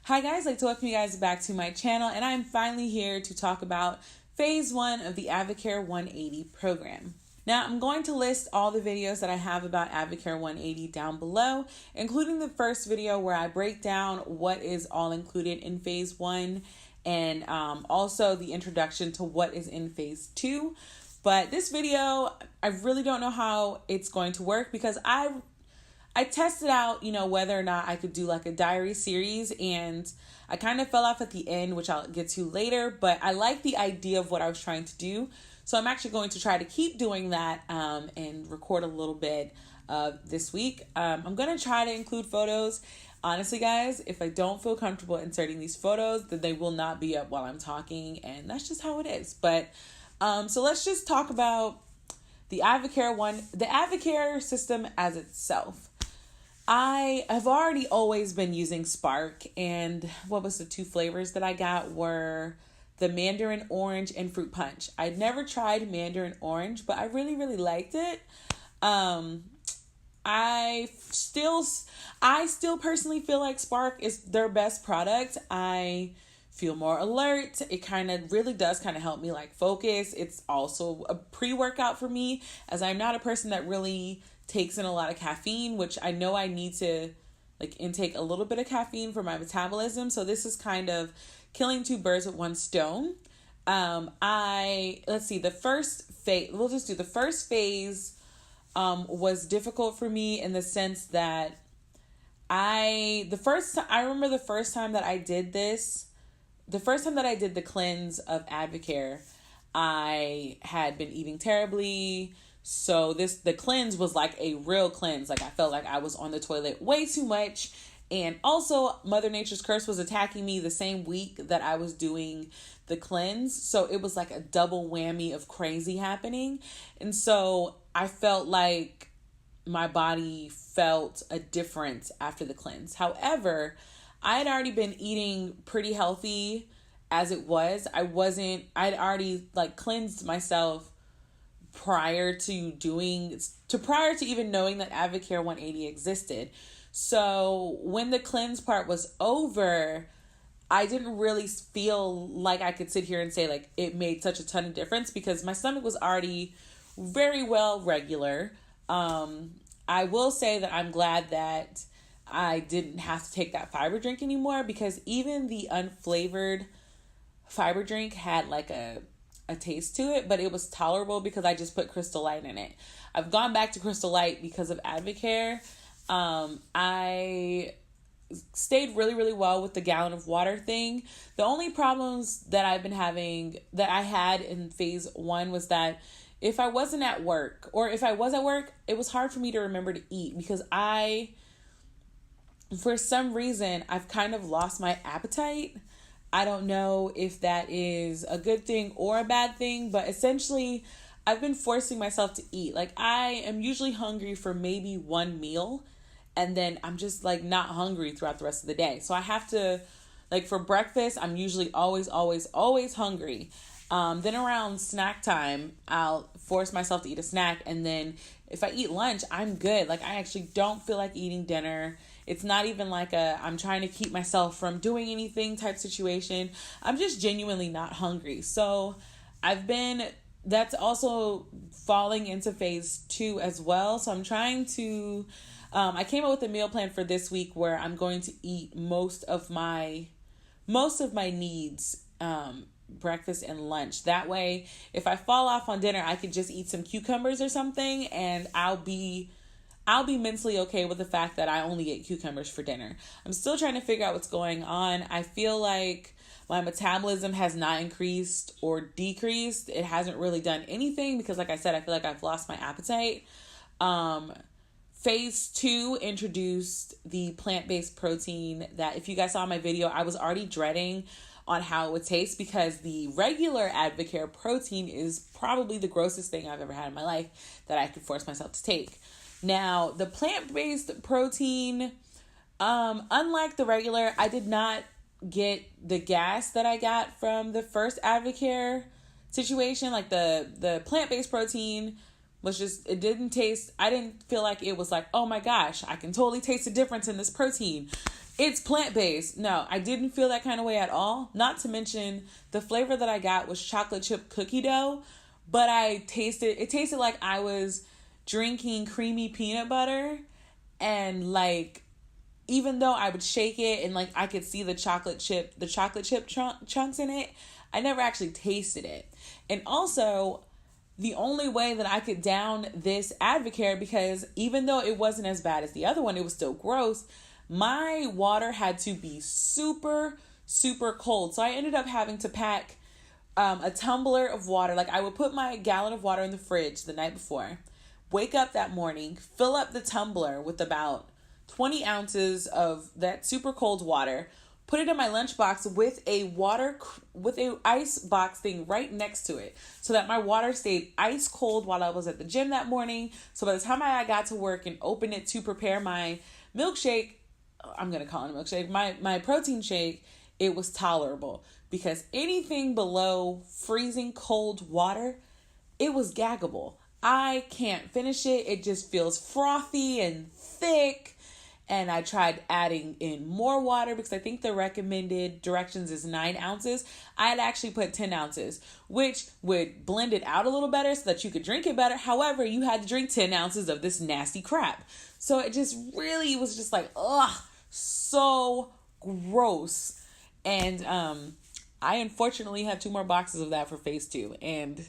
Hi guys, I'd like to welcome you guys back to my channel, and I'm finally here to talk about phase 1 of the Advocare 180 program. Now, I'm going to list all the videos that I have about Advocare 180 down below, including the first video where I break down what is all included in phase 1 and also the introduction to what is in phase 2. But this video, I really don't know how it's going to work because I tested out, whether or not I could do like a diary series, and I kind of fell off at the end, which I'll get to later, but I like the idea of what I was trying to do. So I'm actually going to try to keep doing that and record a little bit this week. I'm going to try to include photos. Honestly, guys, if I don't feel comfortable inserting these photos, then they will not be up while I'm talking, and that's just how it is. But so let's just talk about the Advocare system as itself. I have already always been using Spark, and what was the 2 flavors that I got were the Mandarin Orange and Fruit Punch. I'd never tried Mandarin Orange, but I really, really liked it. I still personally feel like Spark is their best product. I feel more alert. It kind of really does kind of help me like focus. It's also a pre-workout for me, as I'm not a person that really takes in a lot of caffeine, which I know I need to like intake a little bit of caffeine for my metabolism. So this is kind of killing 2 birds with 1 stone. Let's see, the first phase, we'll just do the first phase was difficult for me in the sense that I remember the first time that I did this, the first time that I did the cleanse of Advocare, I had been eating terribly. So the cleanse was like a real cleanse. Like I felt like I was on the toilet way too much. And also Mother Nature's curse was attacking me the same week that I was doing the cleanse. So it was like a double whammy of crazy happening. And so I felt like my body felt a difference after the cleanse. However, I had already been eating pretty healthy as it was. I'd already like cleansed myself prior to even knowing that Advocare 180 existed. So when the cleanse part was over, I didn't really feel like I could sit here and say like it made such a ton of difference because my stomach was already very well regular. I will say that I'm glad that I didn't have to take that fiber drink anymore, because even the unflavored fiber drink had like a taste to it, but it was tolerable because I just put Crystal Light in it. I've gone back to Crystal Light because of Advocare. I stayed really, really well with the gallon of water thing. The only problems that I've been having, that I had in phase 1, was that if I wasn't at work, or if I was at work, it was hard for me to remember to eat because for some reason, I've kind of lost my appetite. I don't know if that is a good thing or a bad thing, but essentially I've been forcing myself to eat. Like I am usually hungry for maybe 1 meal, and then I'm just like not hungry throughout the rest of the day. So I have to, like for breakfast, I'm usually always hungry. Then around snack time, I'll force myself to eat a snack. And then if I eat lunch, I'm good. Like I actually don't feel like eating dinner. It's not even like I'm trying to keep myself from doing anything type situation. I'm just genuinely not hungry. So that's also falling into phase 2 as well. So I'm trying to, I came up with a meal plan for this week where I'm going to eat most of my needs, breakfast and lunch. That way, if I fall off on dinner, I could just eat some cucumbers or something, and I'll be mentally okay with the fact that I only ate cucumbers for dinner. I'm still trying to figure out what's going on. I feel like my metabolism has not increased or decreased. It hasn't really done anything because, like I said, I feel like I've lost my appetite. Phase 2 introduced the plant-based protein that, if you guys saw my video, I was already dreading on how it would taste because the regular Advocare protein is probably the grossest thing I've ever had in my life that I could force myself to take. Now, the plant-based protein, unlike the regular, I did not get the gas that I got from the first Advocare situation. Like the plant-based protein was just, it didn't taste, I didn't feel like it was like, oh my gosh, I can totally taste the difference in this protein. It's plant-based. No, I didn't feel that kind of way at all. Not to mention the flavor that I got was chocolate chip cookie dough, but it tasted like I was drinking creamy peanut butter, and like even though I would shake it and like I could see the chocolate chip chunks in it, I never actually tasted it. And also, the only way that I could down this Advocare, because even though it wasn't as bad as the other one, it was still gross. My water had to be super, super cold. So I ended up having to pack a tumbler of water. Like I would put my gallon of water in the fridge the night before, wake up that morning, fill up the tumbler with about 20 ounces of that super cold water, put it in my lunchbox with a ice box thing right next to it, so that my water stayed ice cold while I was at the gym that morning. So by the time I got to work and opened it to prepare my milkshake, I'm going to call it a milkshake, my protein shake, it was tolerable, because anything below freezing cold water, it was gaggable. I can't finish it. It just feels frothy and thick. And I tried adding in more water because I think the recommended directions is 9 ounces. I had actually put 10 ounces, which would blend it out a little better so that you could drink it better. However, you had to drink 10 ounces of this nasty crap. So it just really was just like, ugh, so gross. And I unfortunately had 2 more boxes of that for phase 2. And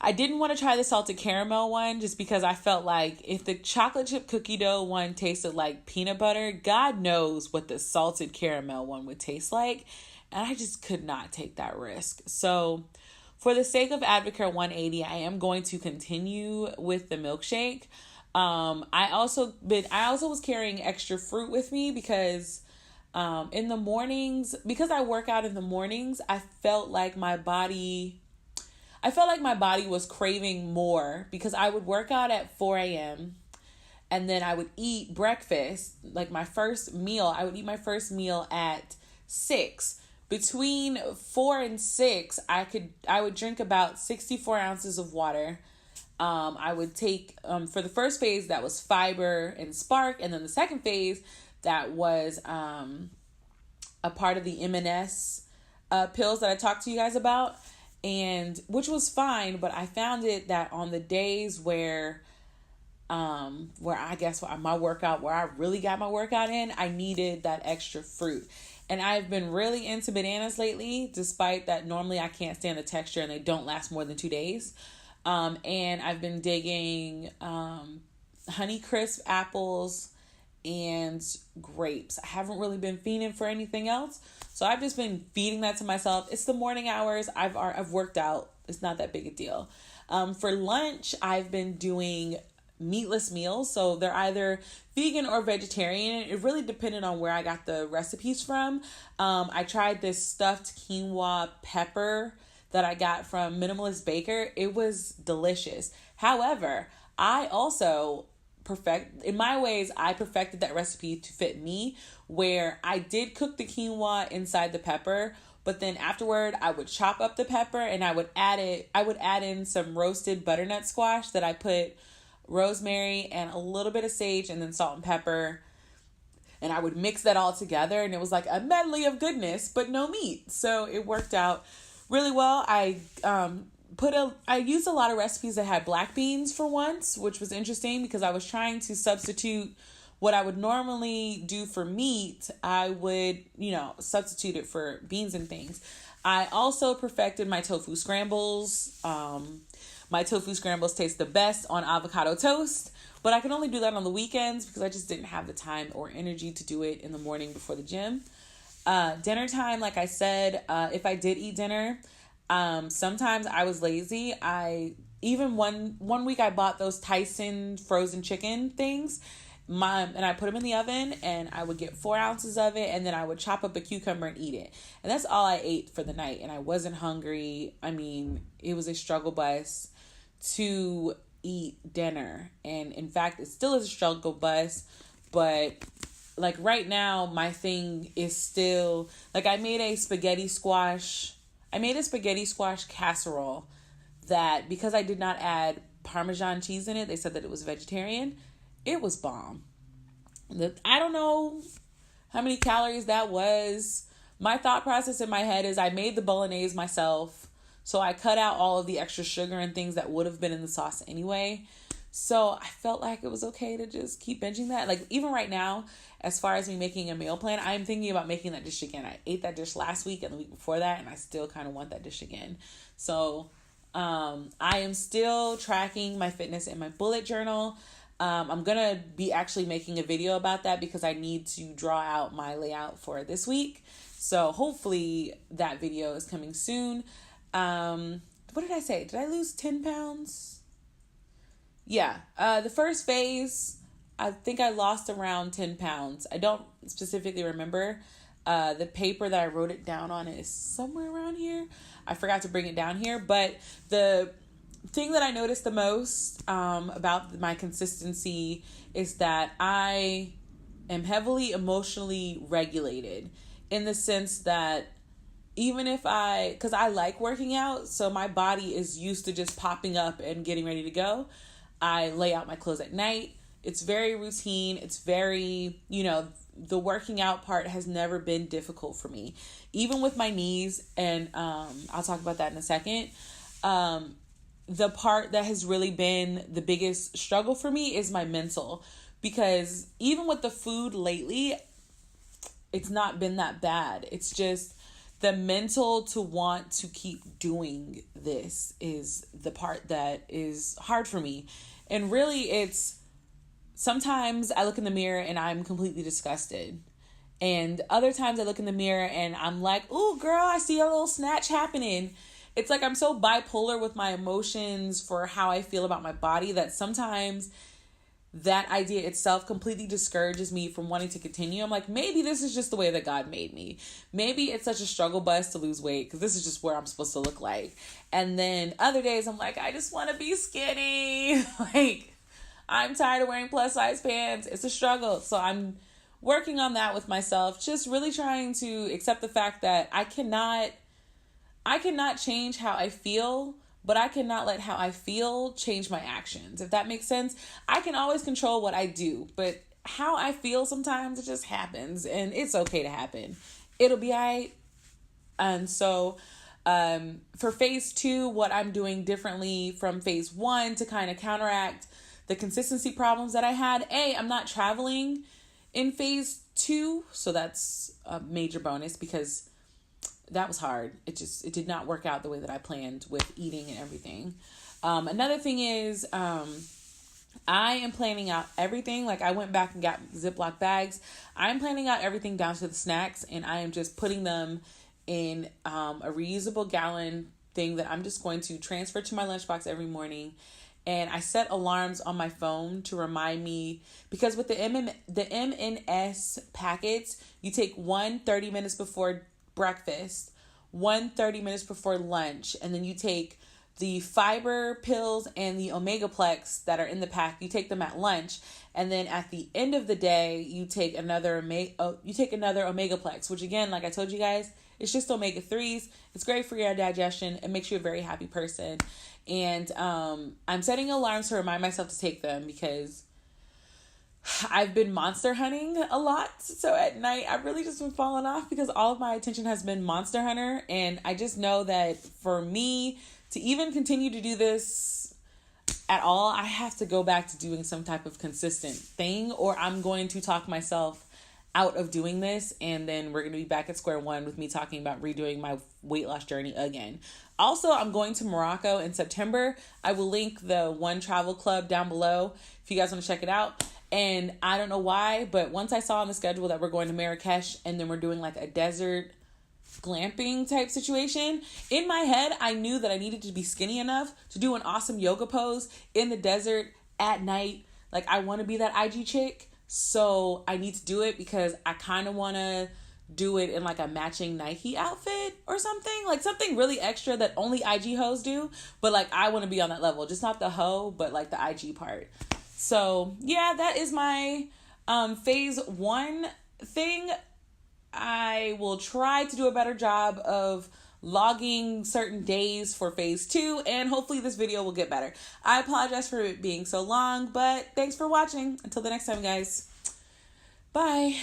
I didn't want to try the salted caramel one just because I felt like if the chocolate chip cookie dough one tasted like peanut butter, God knows what the salted caramel one would taste like. And I just could not take that risk. So for the sake of Advocare 180, I am going to continue with the milkshake. I also was carrying extra fruit with me because in the mornings, because I work out in the mornings, I felt like my body was craving more, because I would work out at 4 a.m. and then I would eat breakfast, like my first meal. I would eat my first meal at 6. Between 4 and 6, I would drink about 64 ounces of water. I would take, for the first phase, that was fiber and spark. And then the second phase, that was a part of the M&S pills that I talked to you guys about. And which was fine, but I found it that on the days where I guess my workout, where I really got my workout in, I needed that extra fruit. And I've been really into bananas lately, despite that normally I can't stand the texture and they don't last more than 2 days. And I've been digging Honeycrisp apples and grapes. I haven't really been fiending for anything else. So I've just been feeding that to myself. It's the morning hours. I've worked out. It's not that big a deal. For lunch, I've been doing meatless meals. So they're either vegan or vegetarian. It really depended on where I got the recipes from. I tried this stuffed quinoa pepper that I got from Minimalist Baker. It was delicious. However, I also I perfected that recipe to fit me, where I did cook the quinoa inside the pepper, but then afterward I would chop up the pepper and I would add in some roasted butternut squash that I put rosemary and a little bit of sage and then salt and pepper, and I would mix that all together, and it was like a medley of goodness but no meat. So it worked out really well. I used a lot of recipes that had black beans for once, which was interesting because I was trying to substitute what I would normally do for meat. I would, substitute it for beans and things. I also perfected my tofu scrambles. My tofu scrambles taste the best on avocado toast, but I can only do that on the weekends because I just didn't have the time or energy to do it in the morning before the gym. Dinner time, like I said, if I did eat dinner, sometimes I was lazy. Even one week I bought those Tyson frozen chicken things, and I put them in the oven, and I would get 4 ounces of it, and then I would chop up a cucumber and eat it. And that's all I ate for the night, and I wasn't hungry. I mean, it was a struggle bus to eat dinner, and in fact, it still is a struggle bus, but like right now, my thing is still, like I made a spaghetti squash casserole that, because I did not add Parmesan cheese in it, they said that it was vegetarian. It was bomb. I don't know how many calories that was. My thought process in my head is I made the bolognese myself, so I cut out all of the extra sugar and things that would have been in the sauce anyway. So I felt like it was okay to just keep binging that. Like, even right now, as far as me making a meal plan, I'm thinking about making that dish again. I ate that dish last week and the week before that, and I still kind of want that dish again. So I am still tracking my fitness in my bullet journal. I'm going to be actually making a video about that because I need to draw out my layout for this week. So hopefully that video is coming soon. What did I say? Did I lose 10 pounds? Yeah. The first phase, I think I lost around 10 pounds. I don't specifically remember. The paper that I wrote it down on is somewhere around here. I forgot to bring it down here. But the thing that I noticed the most about my consistency is that I am heavily emotionally regulated, in the sense that even if because I like working out, so my body is used to just popping up and getting ready to go. I lay out my clothes at night. It's very routine. It's very, the working out part has never been difficult for me. Even with my knees, and I'll talk about that in a second. The part that has really been the biggest struggle for me is my mental. Because even with the food lately, it's not been that bad. It's just the mental to want to keep doing this is the part that is hard for me. And really, it's sometimes I look in the mirror and I'm completely disgusted. And other times I look in the mirror and I'm like, ooh, girl, I see a little snatch happening. It's like I'm so bipolar with my emotions for how I feel about my body that sometimes that idea itself completely discourages me from wanting to continue. I'm like, maybe this is just the way that God made me. Maybe it's such a struggle bus to lose weight because this is just where I'm supposed to look like. And then other days I'm like, I just want to be skinny. Like, I'm tired of wearing plus size pants. It's a struggle. So I'm working on that with myself, just really trying to accept the fact that I cannot change how I feel, but I cannot let how I feel change my actions, if that makes sense. I can always control what I do, but how I feel sometimes, it just happens, and it's okay to happen. It'll be all right. And so for phase 2, what I'm doing differently from phase 1 to kind of counteract the consistency problems that I had, I'm not traveling in phase 2, so that's a major bonus because that was hard. It did not work out the way that I planned with eating and everything. Another thing is, I am planning out everything. Like, I went back and got Ziploc bags. I'm planning out everything down to the snacks, and I am just putting them in a reusable gallon thing that I'm just going to transfer to my lunchbox every morning. And I set alarms on my phone to remind me, because with the M&S packets, you take 30 minutes before breakfast, 30 minutes before lunch, and then you take the fiber pills and the Omegaplex that are in the pack, you take them at lunch, and then at the end of the day you take another Omegaplex, which again, like I told you guys, it's just omega-3s. It's great for your digestion. It makes you a very happy person. And I'm setting alarms to remind myself to take them because I've been monster hunting a lot. So at night, I've really just been falling off because all of my attention has been Monster Hunter. And I just know that for me to even continue to do this at all, I have to go back to doing some type of consistent thing, or I'm going to talk myself out of doing this. And then we're going to be back at square one with me talking about redoing my weight loss journey again. Also, I'm going to Morocco in September. I will link the One Travel Club down below if you guys want to check it out. And I don't know why, but once I saw on the schedule that we're going to Marrakesh and then we're doing like a desert glamping type situation, in my head, I knew that I needed to be skinny enough to do an awesome yoga pose in the desert at night. Like, I want to be that IG chick. So I need to do it because I kind of want to do it in like a matching Nike outfit or something. Like something really extra that only IG hoes do. But like, I want to be on that level. Just not the hoe, but like the IG part. So yeah, that is my phase 1 thing. I will try to do a better job of logging certain days for phase 2, and hopefully this video will get better. I apologize for it being so long, but thanks for watching. Until the next time, guys. Bye.